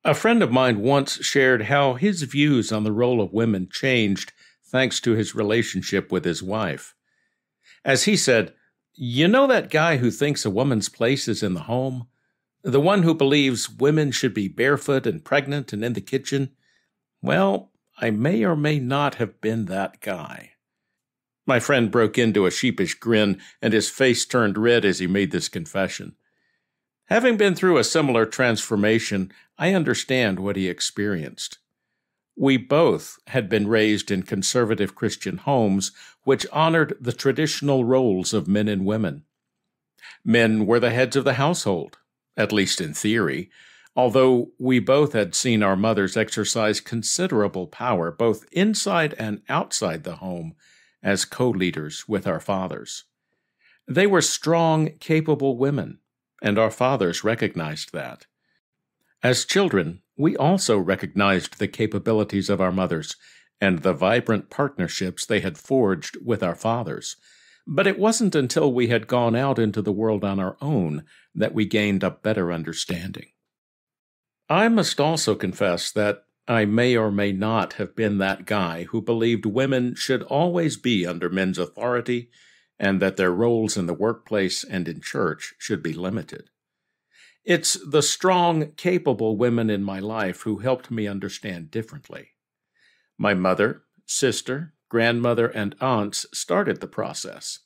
A friend of mine once shared how his views on the role of women changed thanks to his relationship with his wife. As he said, "You know that guy who thinks a woman's place is in the home? The one who believes women should be barefoot and pregnant and in the kitchen? Well, I may or may not have been that guy." My friend broke into a sheepish grin, and his face turned red as he made this confession. Having been through a similar transformation, I understand what he experienced. We both had been raised in conservative Christian homes which honored the traditional roles of men and women. Men were the heads of the household, at least in theory, although we both had seen our mothers exercise considerable power both inside and outside the home as co-leaders with our fathers. They were strong, capable women, and our fathers recognized that. As children, we also recognized the capabilities of our mothers and the vibrant partnerships they had forged with our fathers, but it wasn't until we had gone out into the world on our own that we gained a better understanding. I must also confess that I may or may not have been that guy who believed women should always be under men's authority and that their roles in the workplace and in church should be limited. It's the strong, capable women in my life who helped me understand differently. My mother, sister, grandmother, and aunts started the process.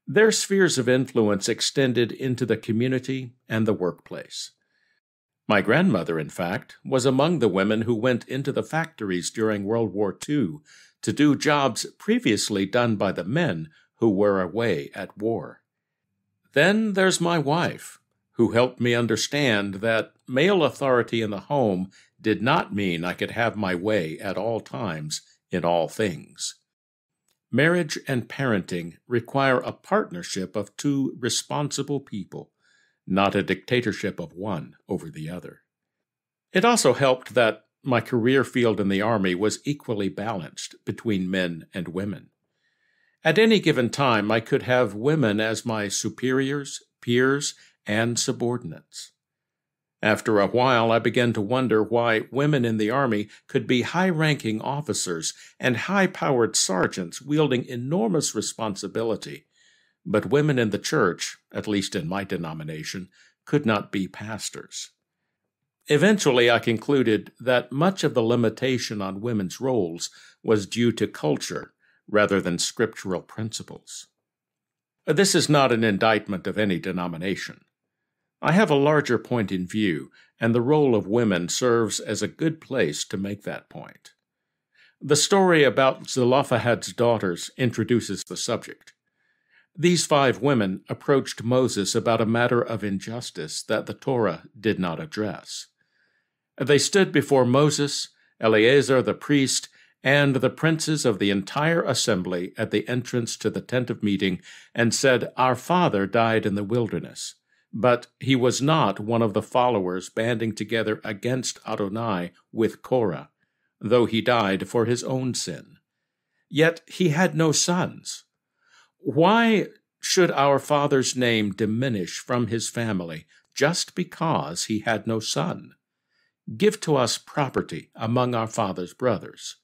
Their spheres of influence extended into the community and the workplace. My grandmother, in fact, was among the women who went into the factories during World War II to do jobs previously done by the men who were away at war. Then there's my wife, who helped me understand that male authority in the home did not mean I could have my way at all times in all things. Marriage and parenting require a partnership of two responsible people, not a dictatorship of one over the other. It also helped that my career field in the Army was equally balanced between men and women. At any given time, I could have women as my superiors, peers, and subordinates. After a while, I began to wonder why women in the Army could be high-ranking officers and high-powered sergeants wielding enormous responsibility, but women in the church, at least in my denomination, could not be pastors. Eventually, I concluded that much of the limitation on women's roles was due to culture rather than scriptural principles. This is not an indictment of any denomination. I have a larger point in view, and the role of women serves as a good place to make that point. The story about Zelophehad's daughters introduces the subject. These 5 women approached Moses about a matter of injustice that the Torah did not address. They stood before Moses, Eleazar the priest, and the princes of the entire assembly at the entrance to the tent of meeting and said, "Our father died in the wilderness, but he was not one of the followers banding together against Adonai with Korah, though he died for his own sin. Yet he had no sons. Why should our father's name diminish from his family just because he had no son? Give to us property among our father's brothers."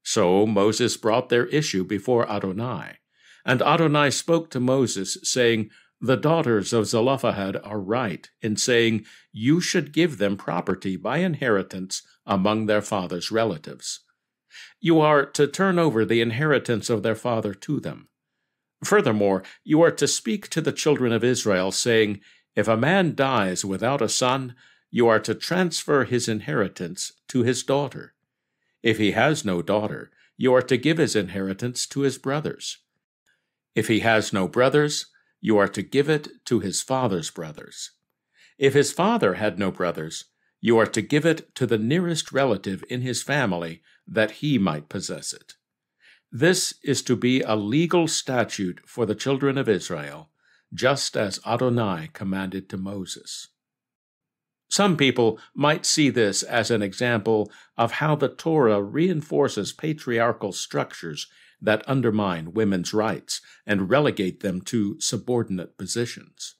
So Moses brought their issue before Adonai, and Adonai spoke to Moses, saying, "The daughters of Zelophehad are right in saying, you should give them property by inheritance among their father's relatives. You are to turn over the inheritance of their father to them. Furthermore, you are to speak to the children of Israel, saying, if a man dies without a son, you are to transfer his inheritance to his daughter. If he has no daughter, you are to give his inheritance to his brothers. If he has no brothers, you are to give it to his father's brothers. If his father had no brothers, you are to give it to the nearest relative in his family, that he might possess it. This is to be a legal statute for the children of Israel, just as Adonai commanded to Moses." Some people might see this as an example of how the Torah reinforces patriarchal structures that undermine women's rights and relegate them to subordinate positions.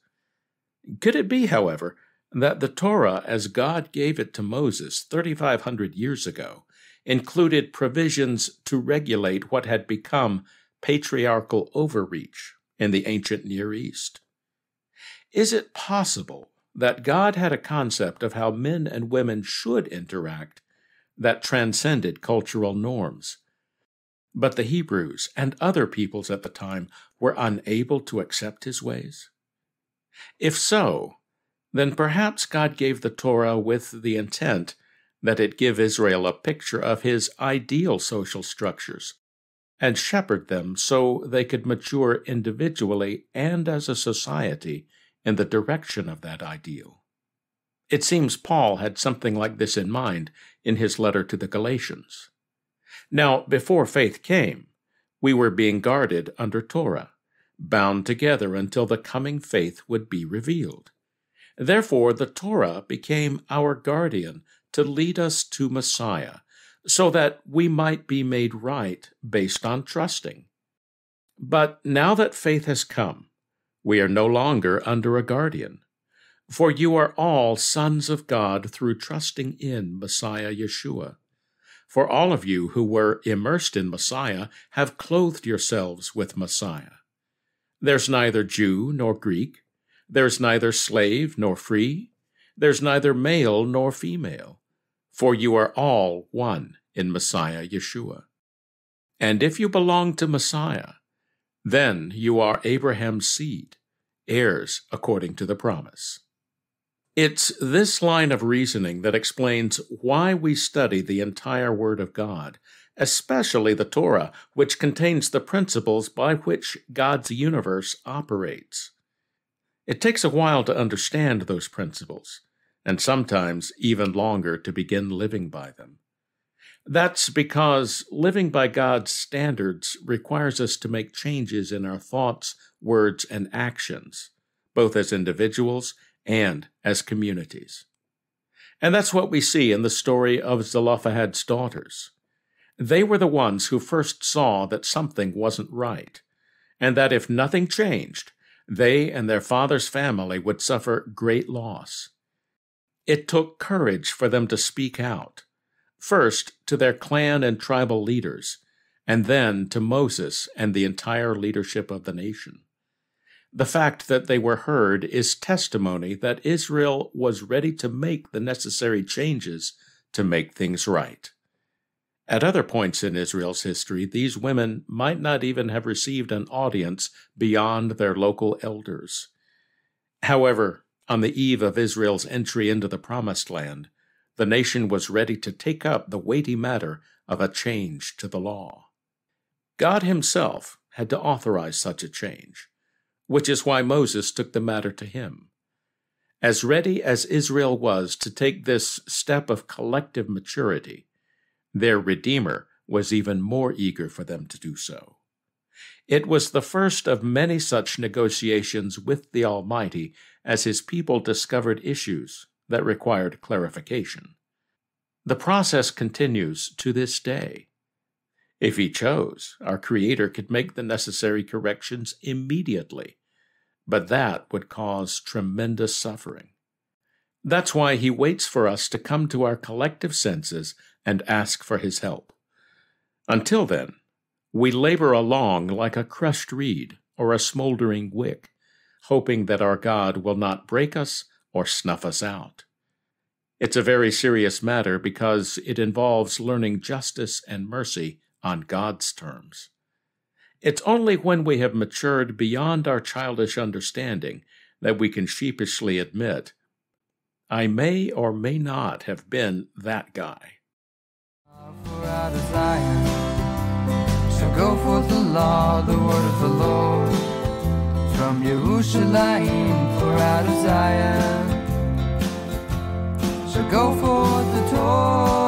Could it be, however, that the Torah, as God gave it to Moses 3,500 years ago, included provisions to regulate what had become patriarchal overreach in the ancient Near East. Is it possible that God had a concept of how men and women should interact that transcended cultural norms, but the Hebrews and other peoples at the time were unable to accept his ways? If so, then perhaps God gave the Torah with the intent that it give Israel a picture of his ideal social structures and shepherd them so they could mature individually and as a society in the direction of that ideal. It seems Paul had something like this in mind in his letter to the Galatians. Now, before faith came, we were being guarded under Torah, bound together until the coming faith would be revealed. Therefore, the Torah became our guardian to lead us to Messiah, so that we might be made right based on trusting. But now that faith has come, we are no longer under a guardian, for you are all sons of God through trusting in Messiah Yeshua. For all of you who were immersed in Messiah have clothed yourselves with Messiah. There's neither Jew nor Greek, there's neither slave nor free, there's neither male nor female, for you are all one in Messiah Yeshua. And if you belong to Messiah, then you are Abraham's seed, heirs according to the promise. It's this line of reasoning that explains why we study the entire Word of God, especially the Torah, which contains the principles by which God's universe operates. It takes a while to understand those principles, and sometimes even longer to begin living by them. That's because living by God's standards requires us to make changes in our thoughts, words, and actions, both as individuals and as communities. And that's what we see in the story of Zelophehad's daughters. They were the ones who first saw that something wasn't right, and that if nothing changed, they and their father's family would suffer great loss. It took courage for them to speak out, first to their clan and tribal leaders, and then to Moses and the entire leadership of the nation. The fact that they were heard is testimony that Israel was ready to make the necessary changes to make things right. At other points in Israel's history, these women might not even have received an audience beyond their local elders. However, on the eve of Israel's entry into the Promised Land, the nation was ready to take up the weighty matter of a change to the law. God himself had to authorize such a change, which is why Moses took the matter to him. As ready as Israel was to take this step of collective maturity, their Redeemer was even more eager for them to do so. It was the first of many such negotiations with the Almighty as his people discovered issues that required clarification. The process continues to this day. If he chose, our Creator could make the necessary corrections immediately, but that would cause tremendous suffering. That's why he waits for us to come to our collective senses and ask for his help. Until then, we labor along like a crushed reed or a smoldering wick, hoping that our God will not break us or snuff us out. It's a very serious matter because it involves learning justice and mercy on God's terms. It's only when we have matured beyond our childish understanding that we can sheepishly admit, I may or may not have been that guy. For out of Zion shall go forth the law, the word of the Lord. From Yerushalayim, for out of Zion shall go forth the Torah.